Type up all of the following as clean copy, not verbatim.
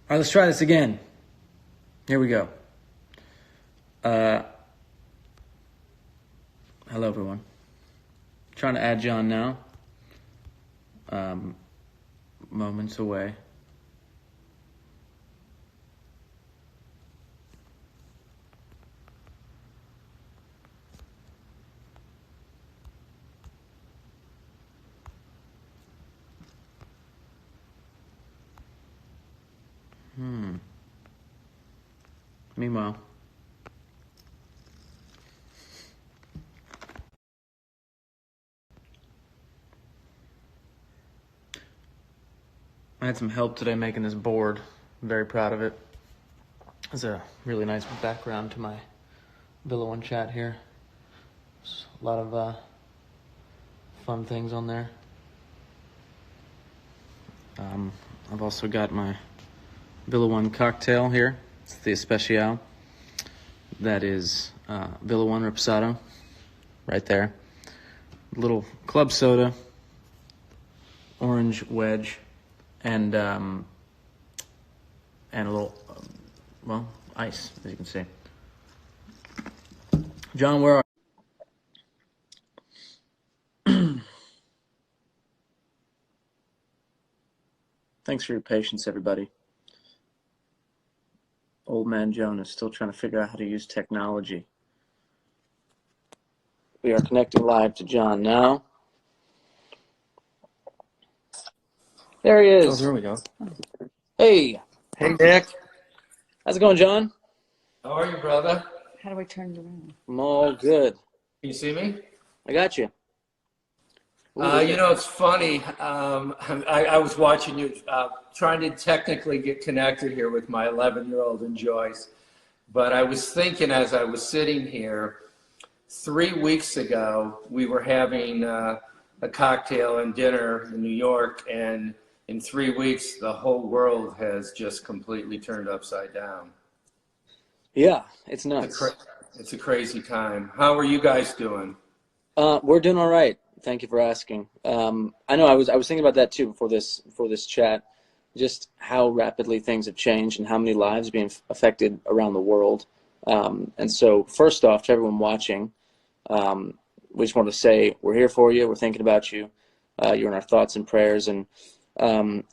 All right, let's try this again. Here we go. Hello, everyone. Trying to add John now. Moments away. Meanwhile, I had some help today making this board. I'm very proud of it. It's a really nice background to my Villa One chat here. There's a lot of fun things on there. I've also got my Villa One cocktail here. It's the Especial. That is Villa One Reposado, right there. Little club soda, orange wedge, and a little, ice, as you can see. John, where are you? Thanks for your patience, everybody. Old man Jonas still trying to figure out how to use technology. We are connecting live to John now. There he is. Oh, there we go. Hey. Hey, Nick. How's it going, John? How are you, brother? How do I turn it around? I'm all good. Can you see me? I got you. It's funny. I was watching you trying to technically get connected here with my 11-year-old and Joyce. But I was thinking as I was sitting here, 3 weeks ago, we were having a cocktail and dinner in New York. And in 3 weeks, the whole world has just completely turned upside down. Yeah, it's nuts. It's a crazy time. How are you guys doing? We're doing all right. Thank you for asking. I know I was thinking about that too before this chat, just how rapidly things have changed and how many lives are being affected around the world. And so first off, to everyone watching, we just want to say we're here for you. We're thinking about you. You're in our thoughts and prayers. And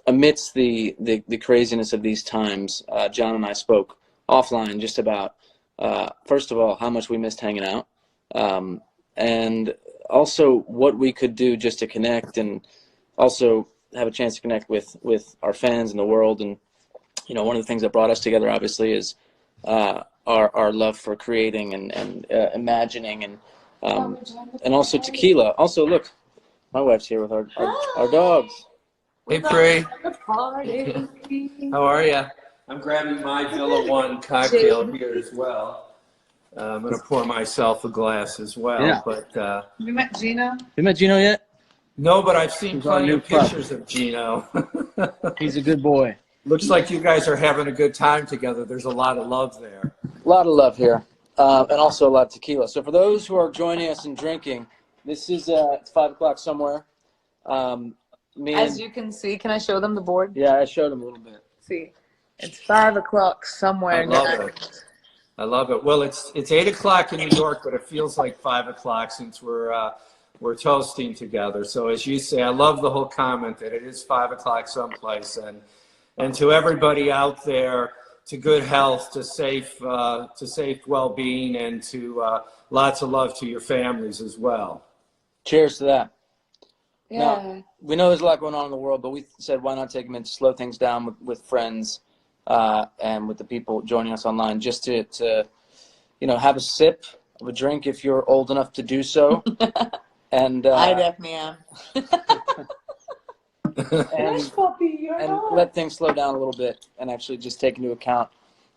amidst the craziness of these times, John and I spoke offline just about, first of all, how much we missed hanging out. And also what we could do just to connect and also have a chance to connect with our fans in the world. And, one of the things that brought us together, obviously, is our love for creating and imagining and also tequila. Also, look, my wife's here with our dogs. Hey, Pri. Party. How are you? I'm grabbing my Villa One cocktail here as well. I'm going to pour myself a glass as well. Yeah. But Have you met Gino? You met Gino yet? no, but I've seen He's our plenty new of pup. pictures of Gino. He's a good boy. Looks like you guys are having a good time together. There's a lot of love there. A lot of love here, and also a lot of tequila. So for those who are joining us and drinking, this is it's 5 o'clock somewhere. As you can see, can I show them the board? Yeah, I showed him a little bit. See, it's 5 o'clock somewhere. I love it. I love it. Well, it's 8 o'clock in New York, but it feels like 5 o'clock since we're toasting together. So as you say, I love the whole comment that it is 5 o'clock someplace, and to everybody out there, to good health, to safe well-being, and to lots of love to your families as well. Cheers to that. Yeah. Now, we know there's a lot going on in the world, but we said why not take a minute to slow things down with friends and with the people joining us online, just to have a sip of a drink if you're old enough to do so. And I definitely am. and let things slow down a little bit and actually just take into account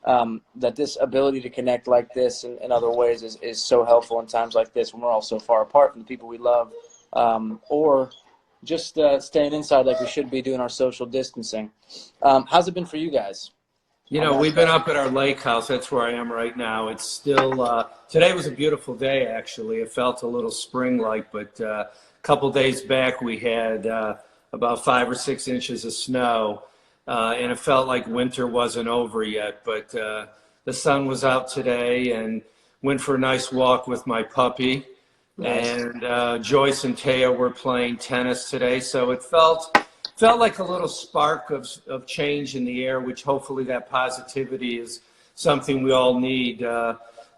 that this ability to connect like this in other ways is so helpful in times like this when we're all so far apart from the people we love, or just staying inside like we should be doing our social distancing. How's it been for you guys? We've been up at our lake house. That's where I am right now. It's still, today was a beautiful day, actually. It felt a little spring-like, but couple days back we had about 5 or 6 inches of snow. and it felt like winter wasn't over yet. But the sun was out today, and went for a nice walk with my puppy. Nice. And Joyce and Taya were playing tennis today, so it felt like a little spark of change in the air, which hopefully that positivity is something we all need,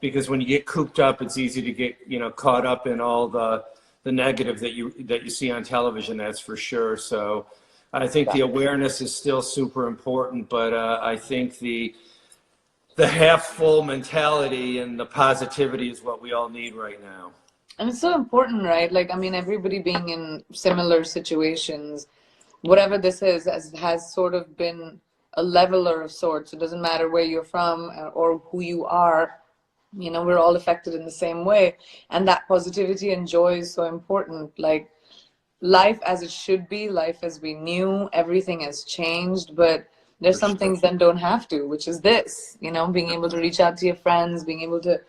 because when you get cooped up, it's easy to get caught up in all the negative that you see on television. That's for sure. So I think the awareness is still super important, but I think the half full mentality and the positivity is what we all need right now. And it's so important, right? Like, I mean, everybody being in similar situations, whatever this is, has sort of been a leveler of sorts. It doesn't matter where you're from or who you are. We're all affected in the same way. And that positivity and joy is so important. Like, life as it should be, life as we knew, everything has changed, but there's some things that don't have to, which is this, being able to reach out to your friends, being able to,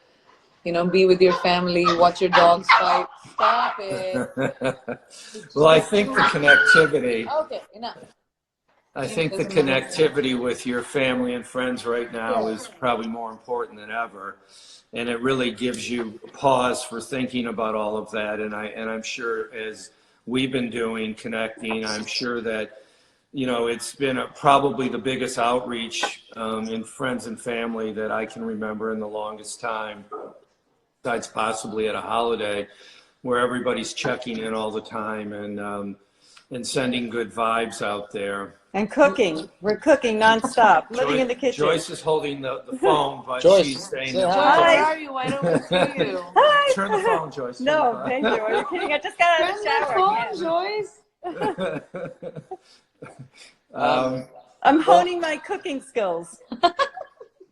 be with your family, watch your dogs fight. Stop it. Well, I think the connectivity. Okay, enough. I think the connectivity with your family and friends right now is probably more important than ever. And it really gives you pause for thinking about all of that. And I'm sure as we've been doing, connecting, I'm sure that, it's been probably the biggest outreach in friends and family that I can remember in the longest time, besides possibly at a holiday, where everybody's checking in all the time and sending good vibes out there. And cooking. We're cooking nonstop, living in the kitchen. Joyce is holding the phone, but Joyce, she's saying Joyce, where are you? I don't see you. Hi. Turn the phone, Joyce. No, thank you. Are you kidding? I just got out of the shower. Turn the phone, Joyce. I'm honing my cooking skills.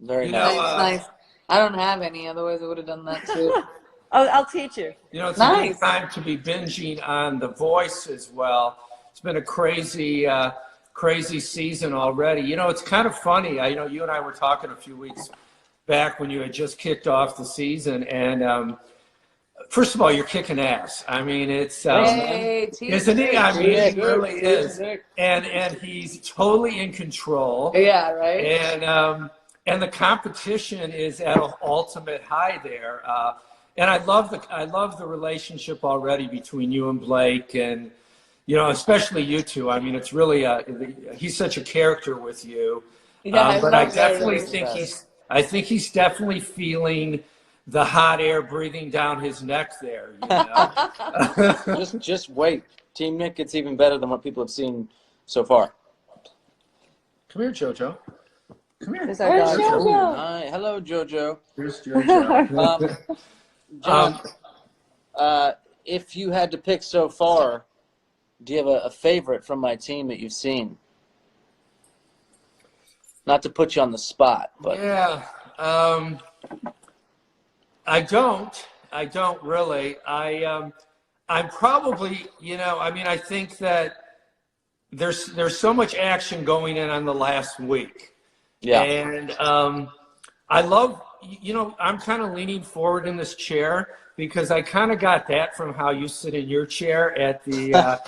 Very nice. Nice. I don't have any, otherwise I would have done that too. I'll teach you. It's a good time to be binging on The Voice as well. It's been a crazy season already. It's kind of funny. You and I were talking a few weeks back when you had just kicked off the season, and first of all, you're kicking ass. I mean, it's isn't he? I mean, he really is, and he's totally in control. Yeah, right. And the competition is at an ultimate high there. And I love the relationship already between you and Blake, and especially you two. I mean, it's really he's such a character with you. Yeah, but I definitely think he's definitely feeling the hot air breathing down his neck there. Just wait. Team Nick gets even better than what people have seen so far. Come here, JoJo. Come here. Where's JoJo? Hi, hello, JoJo. Here's JoJo. John, if you had to pick so far, do you have a favorite from my team that you've seen? Not to put you on the spot, but yeah, I don't really. I'm probably, I think that there's so much action going on the last week. Yeah. And I love, I'm kind of leaning forward in this chair because I kind of got that from how you sit in your chair at the,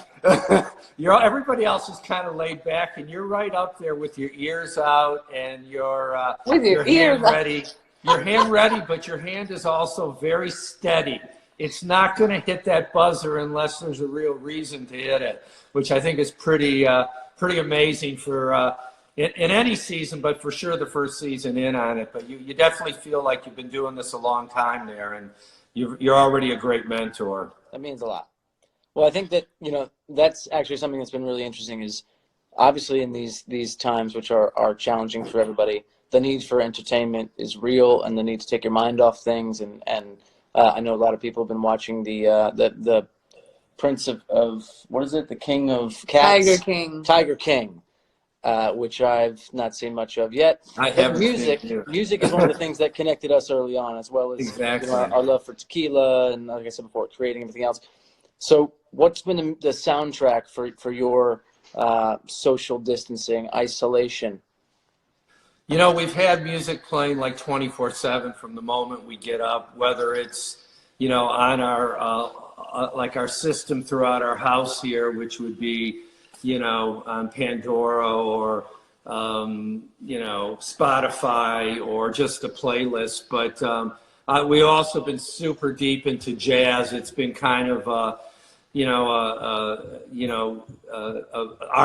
everybody else is kind of laid back, and you're right up there with your ears out and your hand ready. Your hand ready, but your hand is also very steady. It's not going to hit that buzzer unless there's a real reason to hit it, which I think is pretty amazing for in any season, but for sure the first season in on it. But you definitely feel like you've been doing this a long time there, and you're already a great mentor. That means a lot. Well, I think that that's actually something that's been really interesting. Is obviously in these times, which are challenging for everybody, the need for entertainment is real, and the need to take your mind off things. And I know a lot of people have been watching the Prince of what is it? The King of Cats? Tiger King. Which I've not seen much of yet. I haven't. Music is one of the things that connected us early on, as well as exactly. Our love for tequila, and like I said before, creating everything else. So, what's been the soundtrack for your social distancing, isolation? We've had music playing like 24/7 from the moment we get up, whether it's on our like our system throughout our house here, which would be on Pandora or you know, Spotify or just a playlist. But we also been super deep into jazz. It's been kind of our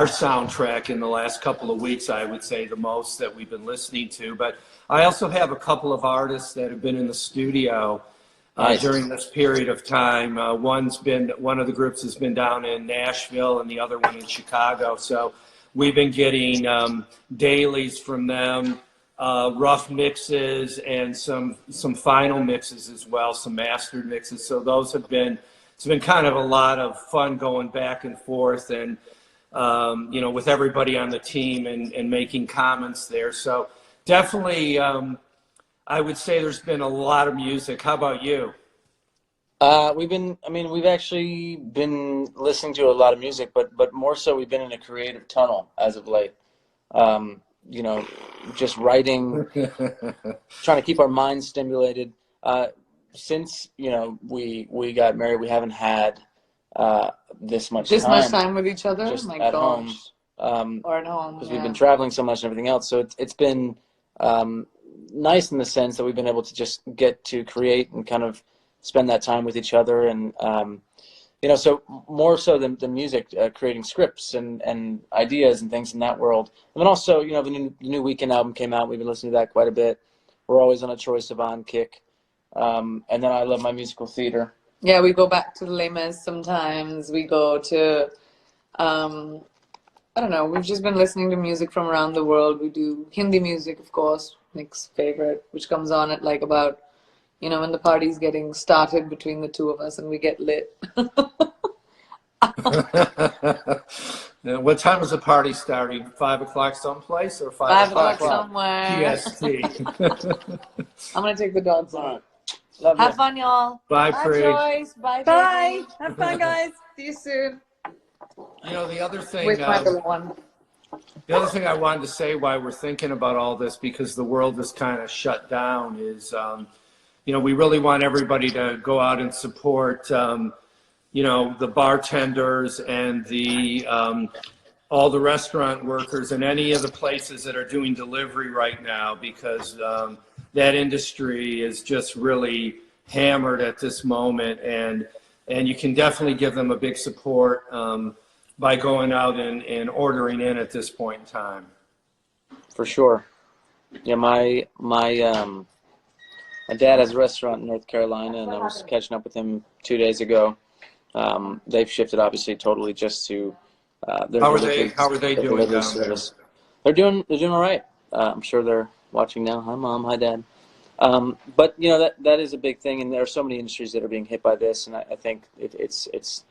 soundtrack in the last couple of weeks, I would say, the most that we've been listening to. But I also have a couple of artists that have been in the studio Nice. during this period of time. One of the groups has been down in Nashville and the other one in Chicago. So we've been getting dailies from them, rough mixes, and some final mixes as well, some mastered mixes. So those have been, it's been kind of a lot of fun going back and forth, and you know, with everybody on the team and making comments there. So definitely, I would say there's been a lot of music. How about you? We've actually been listening to a lot of music, but more so we've been in a creative tunnel as of late. You know, just writing, trying to keep our minds stimulated. Since, you know, we got married, we haven't had this much time with each other. just My at gosh. home, Or at home. because Yeah. we've been traveling so much and everything else. So it's been nice in the sense that we've been able to just get to create and kind of spend that time with each other, and you know, so more so than the music, creating scripts and ideas and things in that world. And then also, you know, the new Weekend album came out. We've been listening to that quite a bit. We're always on a Troye Sivan kick. And then I love my musical theater. Yeah, we go back to the Les Mis sometimes. We go to, I don't know, we've just been listening to music from around the world. We do Hindi music, of course, Nick's favorite, which comes on at like about, you know, when the party's getting started between the two of us and we get lit. What time is the party starting? 5 o'clock someplace or 5 o'clock o'clock somewhere. PST? I'm going to take the dogs on. Love Have you. fun, y'all. Bye, Bye, Prig. Joyce. Bye, Bye. baby. Have fun, guys. See you soon. You know, the other thing, With my little one. the other thing I wanted to say why we're thinking about all this, because the world is kind of shut down, is, you know, we really want everybody to go out and support, you know, the bartenders and the all the restaurant workers and any of the places that are doing delivery right now, because that industry is just really hammered at this moment, and you can definitely give them a big support by going out and ordering in at this point in time. For sure. Yeah, my dad has a restaurant in North Carolina, and I was catching up with him 2 days ago. They've shifted, obviously, totally just to their How are delivery they doing delivery down there? service. They're doing all right. I'm sure they're watching now. Hi, Mom. Hi, Dad. But you know, that is a big thing, and there are so many industries that are being hit by this, and I think it's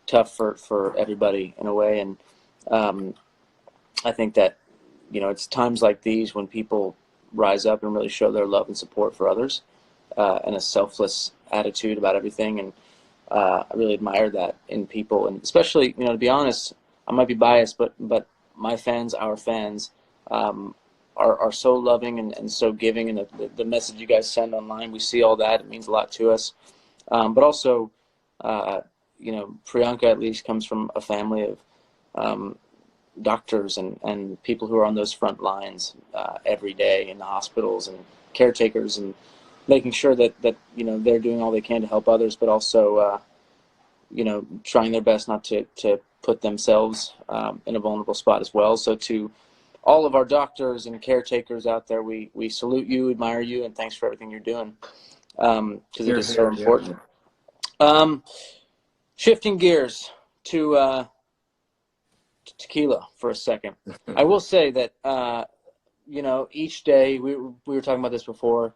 tough for everybody in a way, and I think that, you know, it's times like these when people rise up and really show their love and support for others, and a selfless attitude about everything, and I really admire that in people, and especially, you know, to be honest, I might be biased, but my fans, our fans, are so loving and so giving, and the message you guys send online, we see all that. It means a lot to us. But also, you know, Priyanka at least comes from a family of doctors and people who are on those front lines every day in the hospitals, and caretakers, and making sure that you know, they're doing all they can to help others, but also you know, trying their best not to put themselves in a vulnerable spot as well. So to all of our doctors and caretakers out there, we salute you, admire you, and thanks for everything you're doing, because it is so important. Shifting gears to tequila for a second. I will say that you know, each day we were talking about this before.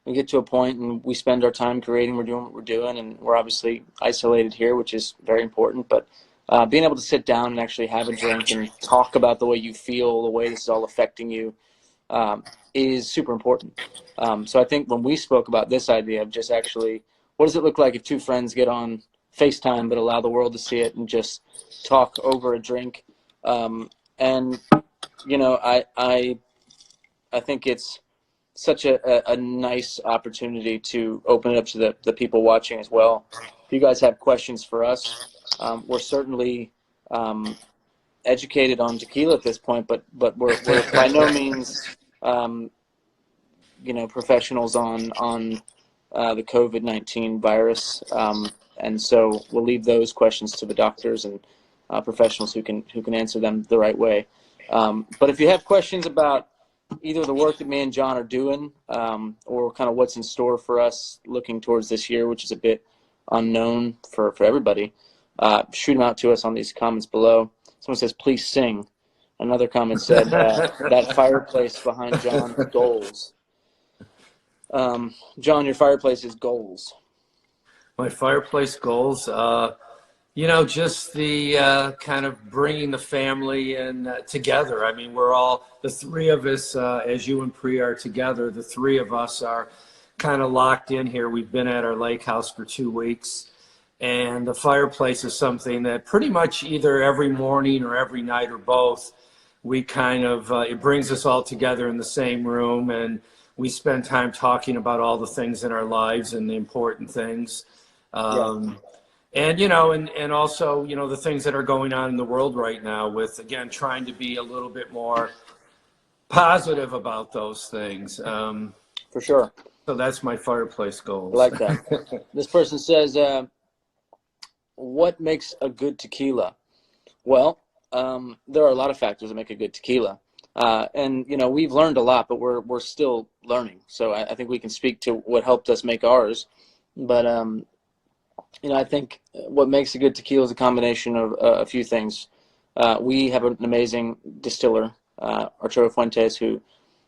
We get to a point and we spend our time creating. We're doing what we're doing, and we're obviously isolated here, which is very important. But being able to sit down and actually have a drink and talk about the way you feel, the way this is all affecting you, is super important. So I think when we spoke about this idea of just actually, what does it look like if two friends get on FaceTime but allow the world to see it and just talk over a drink? And you know, I think it's such a nice opportunity to open it up to the people watching as well. If you guys have questions for us, we're certainly educated on tequila at this point, but we're by no means professionals on the COVID-19 virus, and so we'll leave those questions to the doctors and professionals who can answer them the right way. But if you have questions about either the work that me and John are doing, or kind of what's in store for us looking towards this year, which is a bit unknown for everybody, shoot them out to us on these comments below. Someone says, please sing. Another comment said, that fireplace behind John, goals. John, your fireplace is goals. My fireplace goals, just the kind of bringing the family and together. I mean, we're all, the three of us, as you and Pri are together, the three of us are kind of locked in here. We've been at our lake house for 2 weeks. And the fireplace is something that pretty much either every morning or every night or both, we kind of, it brings us all together in the same room, and we spend time talking about all the things in our lives and the important things. And, and also, the things that are going on in the world right now with, again, trying to be a little bit more positive about those things. For sure. So that's my fireplace goals. I like that. This person says, what makes a good tequila? Well, there are a lot of factors that make a good tequila. And, we've learned a lot, but we're still learning. So I think we can speak to what helped us make ours. But, I think what makes a good tequila is a combination of a few things. We have an amazing distiller, Arturo Fuentes, who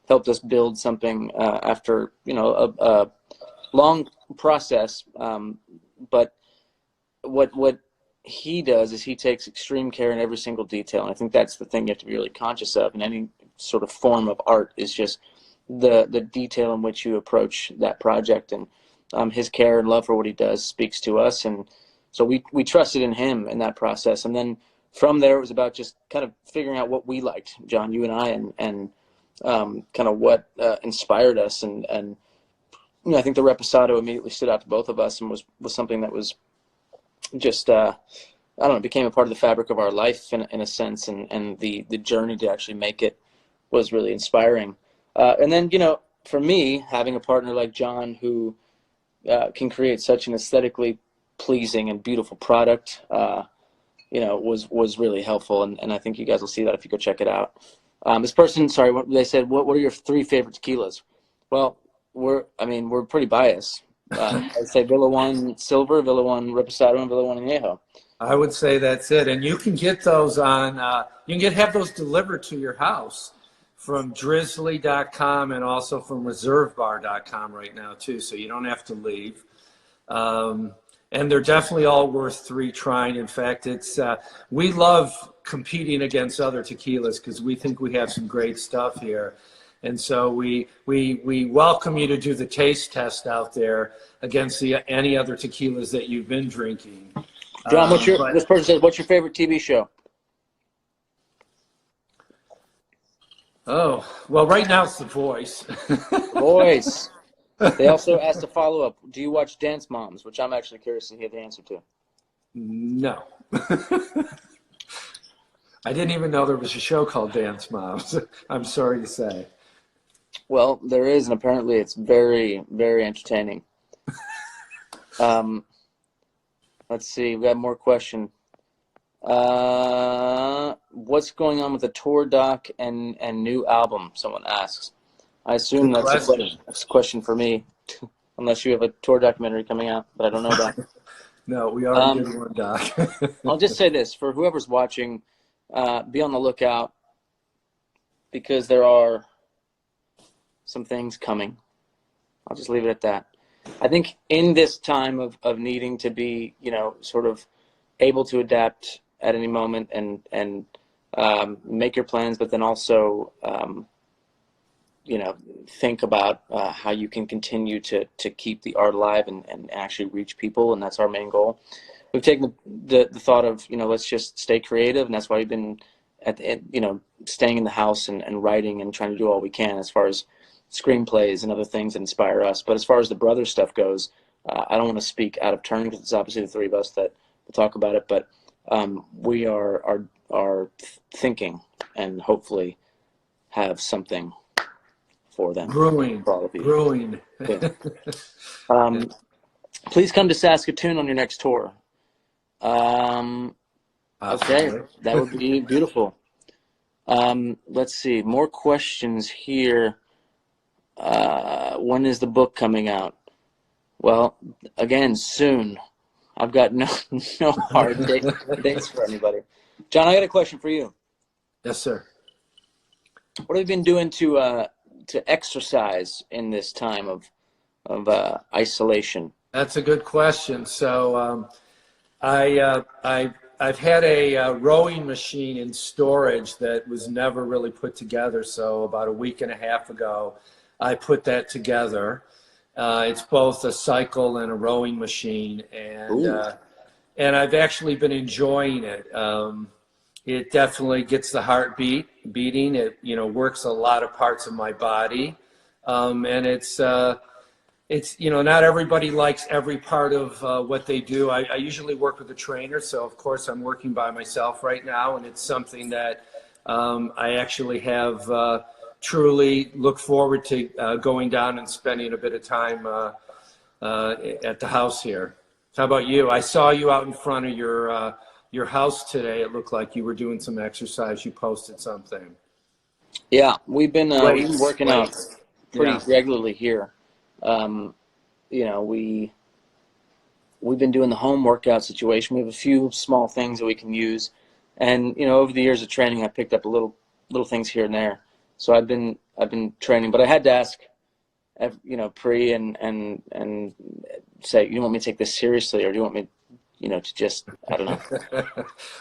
helped us build something after, a long process. But what he does is he takes extreme care in every single detail, and I think that's the thing you have to be really conscious of in any sort of form of art, is just the detail in which you approach that project. And his care and love for what he does speaks to us, and so we trusted in him in that process. And then from there, it was about just kind of figuring out what we liked, John, you and I, and kind of what inspired us. And I think the Reposado immediately stood out to both of us and was something that was just I don't know, became a part of the fabric of our life in a sense, and the journey to actually make it was really inspiring. And then, for me, having a partner like John who can create such an aesthetically pleasing and beautiful product, was really helpful. And I think you guys will see that if you go check it out. This person, they said, what are your 3 favorite tequilas? Well, we're pretty biased. I'd say Villa One Silver, Villa One Reposado, and Villa One Añejo. I would say that's it. And you can get those on, have those delivered to your house from drizzly.com and also from reservebar.com right now too. So you don't have to leave. And they're definitely all worth 3 trying. In fact, we love competing against other tequilas because we think we have some great stuff here. And so we welcome you to do the taste test out there against any other tequilas that you've been drinking. John, this person says, what's your favorite TV show? Oh, well, right now it's The Voice. Voice. They also asked a follow-up, do you watch Dance Moms, which I'm actually curious to hear the answer to. No. I didn't even know there was a show called Dance Moms. I'm sorry to say. Well, there is, and apparently it's very, very entertaining. Let's see, we got more question. What's going on with the tour doc and new album? Someone asks. I assume that's a question for me, unless you have a tour documentary coming out that I don't know about. No, we already did one, doc. I'll just say this, for whoever's watching, be on the lookout, because there are some things coming. I'll just leave it at that. I think in this time of needing to be, sort of able to adapt at any moment and make your plans, but then also, think about how you can continue to keep the art alive and actually reach people, and that's our main goal. We've taken the thought of, let's just stay creative, and that's why we've been staying in the house and writing and trying to do all we can as far as screenplays and other things that inspire us. But as far as the brother stuff goes, I don't want to speak out of turn because it's obviously the 3 of us that will talk about it, but we are are thinking, and hopefully have something for them. Brewing, for all of you. brewing. Yeah. Please come to Saskatoon on your next tour. Okay, that would be beautiful. Let's see, more questions here. When is the book coming out? Well, again, soon. I've got no hard dates for anybody. John, I got a question for you. Yes, sir. What have you been doing to exercise in this time of isolation? That's a good question. So I've had a rowing machine in storage that was never really put together. So about a week and a half ago, I put that together. It's both a cycle and a rowing machine, and I've actually been enjoying it. It definitely gets the heart beating. It works a lot of parts of my body, and it's not everybody likes every part of what they do. I usually work with a trainer, so of course I'm working by myself right now, and it's something that I actually have truly look forward to going down and spending a bit of time at the house here. How about you? I saw you out in front of your house today. It looked like you were doing some exercise. You posted something. Yeah, we've been working out pretty regularly here. We've been doing the home workout situation. We have a few small things that we can use, and over the years of training, I picked up little things here and there. So I've been training, but I had to ask, Pri and say, you want me to take this seriously, or do you want me, to just, I don't know.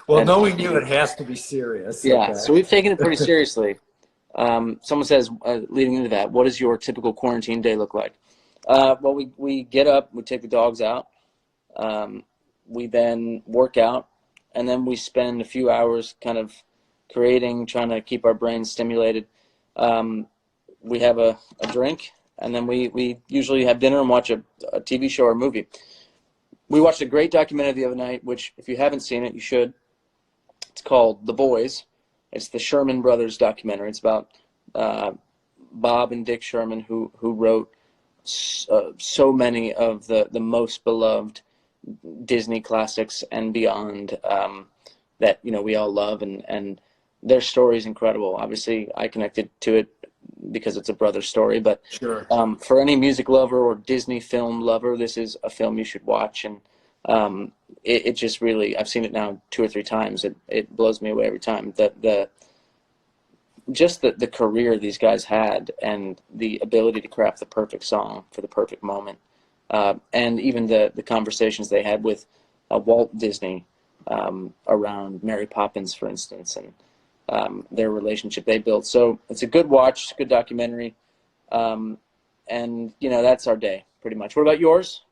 Well, knowing you, it has to be serious. Yeah, okay. So we've taken it pretty seriously. Someone says, leading into that, what does your typical quarantine day look like? Well, we get up, we take the dogs out, we then work out, and then we spend a few hours kind of creating, trying to keep our brains stimulated. We have a drink, and then we usually have dinner and watch a TV show or a movie. We watched a great documentary the other night, which if you haven't seen it, you should. It's called The Boys. It's the Sherman Brothers documentary. It's about Bob and Dick Sherman, who wrote so many of the most beloved Disney classics and beyond that we all love, and their story is incredible. Obviously, I connected to it because it's a brother story, but sure. For any music lover or Disney film lover, this is a film you should watch, and it just really, I've seen it now 2 or 3 times. It blows me away every time. The career these guys had, and the ability to craft the perfect song for the perfect moment, and even the conversations they had with Walt Disney around Mary Poppins, for instance, and their relationship they built. So it's a good watch, good documentary, and that's our day pretty much. What about yours,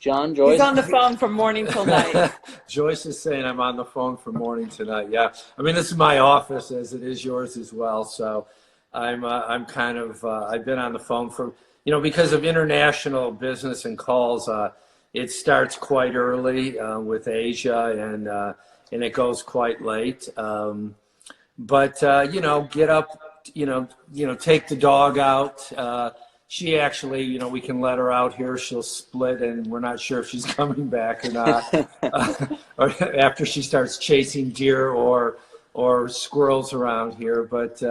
John, Joyce? He's on the phone from morning till night. Joyce is saying I'm on the phone from morning to night. Yeah, I mean, this is my office, as it is yours as well. So I'm kind of I've been on the phone for because of international business and calls. It starts quite early with Asia, and it goes quite late. But get up, take the dog out. She actually, we can let her out here. She'll split, and we're not sure if she's coming back or not. Or after she starts chasing deer or squirrels around here. But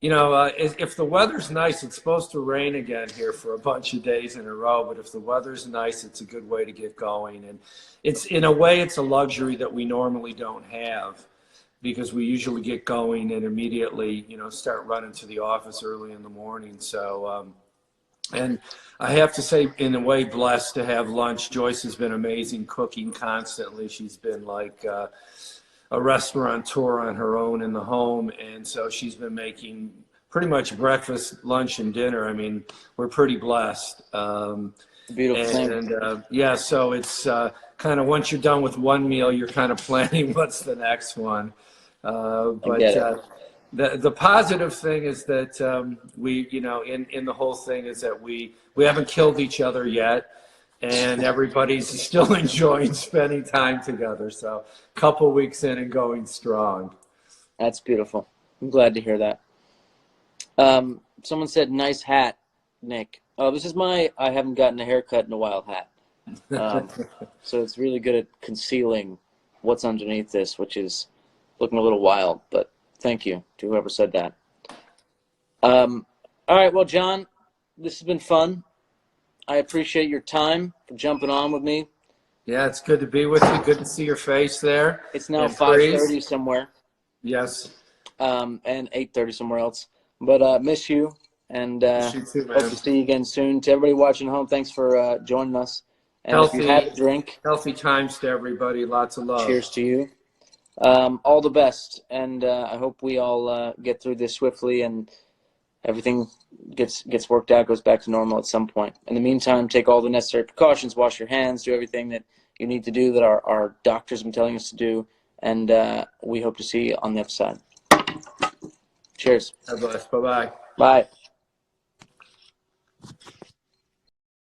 if the weather's nice, it's supposed to rain again here for a bunch of days in a row. But if the weather's nice, it's a good way to get going. And it's, in a way, it's a luxury that we normally don't have, because we usually get going and immediately, start running to the office early in the morning. So, and I have to say, in a way, blessed to have lunch. Joyce has been amazing, cooking constantly. She's been like a restaurateur on her own in the home. And so she's been making pretty much breakfast, lunch, and dinner. I mean, we're pretty blessed. Beautiful thing. And yeah, so it's kind of, once you're done with one meal, you're kind of planning what's the next one. But the positive thing is that we, in the whole thing is that we haven't killed each other yet, and everybody's still enjoying spending time together. So a couple weeks in and going strong. That's beautiful. I'm glad to hear that. Someone said, nice hat, Nick. Oh, this is my I haven't gotten a haircut in a while hat. So it's really good at concealing what's underneath this, which is looking a little wild, but thank you to whoever said that. All right, well, John, this has been fun. I appreciate your time for jumping on with me. Yeah, it's good to be with you. Good to see your face there. It's now 5:30 somewhere. Yes. And 8:30 somewhere else. But miss you, and Miss you too, man. hope to see you again soon. To everybody watching at home, thanks for joining us. And if you had a drink, healthy times to everybody. Lots of love. cheers to you. All the best, and I hope we all get through this swiftly and everything gets worked out, goes back to normal at some point. In the meantime, take all the necessary precautions, wash your hands, do everything that you need to do that our doctors have been telling us to do, and we hope to see you on the other side. Cheers. God bless. Bye-bye. Bye.